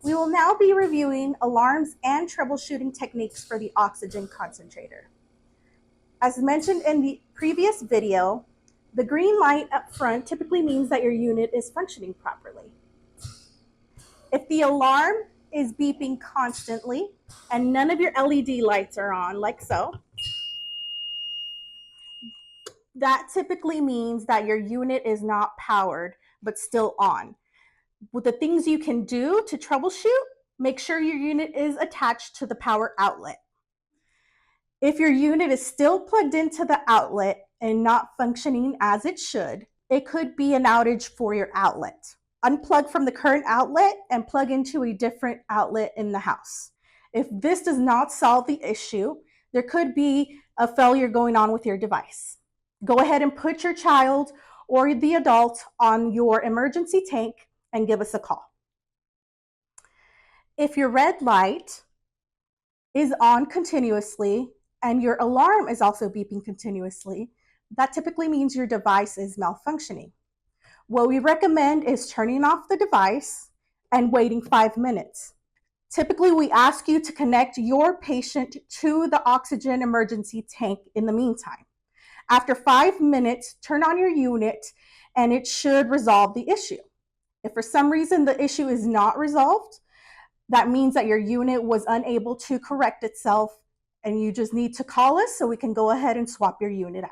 We will now be reviewing alarms and troubleshooting techniques for the oxygen concentrator. As mentioned in the previous video, the green light up front typically means that your unit is functioning properly. If the alarm is beeping constantly and none of your LED lights are on, like so, that typically means that your unit is not powered but still on. With the things you can do to troubleshoot, make sure your unit is attached to the power outlet. If your unit is still plugged into the outlet and not functioning as it should, it could be an outage for your outlet. Unplug from the current outlet and plug into a different outlet in the house. If this does not solve the issue, there could be a failure going on with your device. Go ahead and put your child or the adult on your emergency tank and give us a call. If your red light is on continuously and your alarm is also beeping continuously, that typically means your device is malfunctioning. What we recommend is turning off the device and waiting 5 minutes. Typically, we ask you to connect your patient to the oxygen emergency tank in the meantime. After 5 minutes, turn on your unit and it should resolve the issue. If for some reason the issue is not resolved, that means that your unit was unable to correct itself and you just need to call us so we can go ahead and swap your unit out.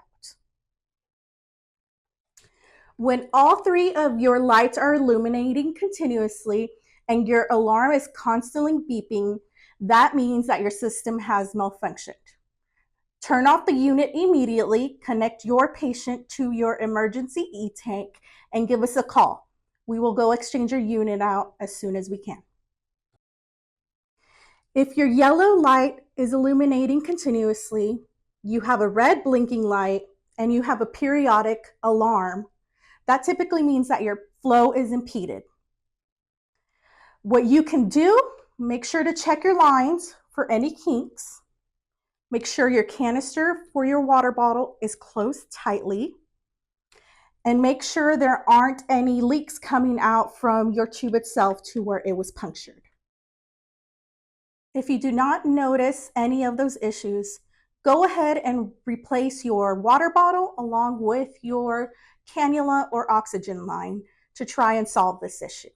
When all 3 of your lights are illuminating continuously and your alarm is constantly beeping, that means that your system has malfunctioned. Turn off the unit immediately, connect your patient to your emergency e-tank, and give us a call. We will go exchange your unit out as soon as we can. If your yellow light is illuminating continuously, you have a red blinking light, and you have a periodic alarm, that typically means that your flow is impeded. What you can do, make sure to check your lines for any kinks. Make sure your canister for your water bottle is closed tightly. And make sure there aren't any leaks coming out from your tube itself to where it was punctured. If you do not notice any of those issues, go ahead and replace your water bottle along with your cannula or oxygen line to try and solve this issue.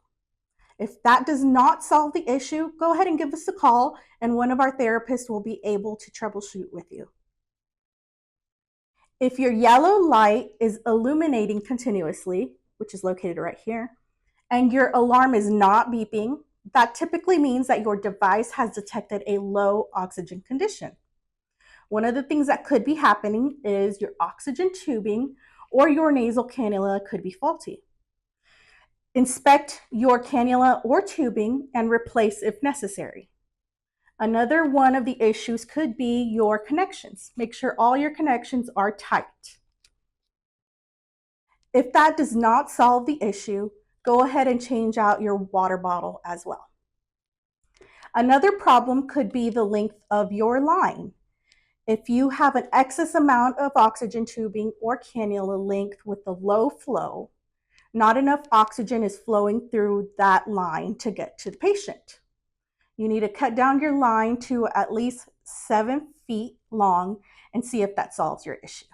If that does not solve the issue, go ahead and give us a call and one of our therapists will be able to troubleshoot with you. If your yellow light is illuminating continuously, which is located right here, and your alarm is not beeping, that typically means that your device has detected a low oxygen condition. One of the things that could be happening is your oxygen tubing or your nasal cannula could be faulty. Inspect your cannula or tubing and replace if necessary. Another one of the issues could be your connections. Make sure all your connections are tight. If that does not solve the issue, go ahead and change out your water bottle as well. Another problem could be the length of your line. If you have an excess amount of oxygen tubing or cannula length with a low flow, not enough oxygen is flowing through that line to get to the patient. You need to cut down your line to at least 7 feet long and see if that solves your issue.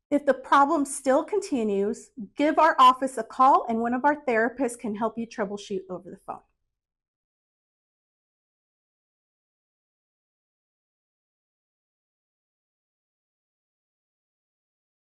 If the problem still continues, give our office a call and one of our therapists can help you troubleshoot over the phone.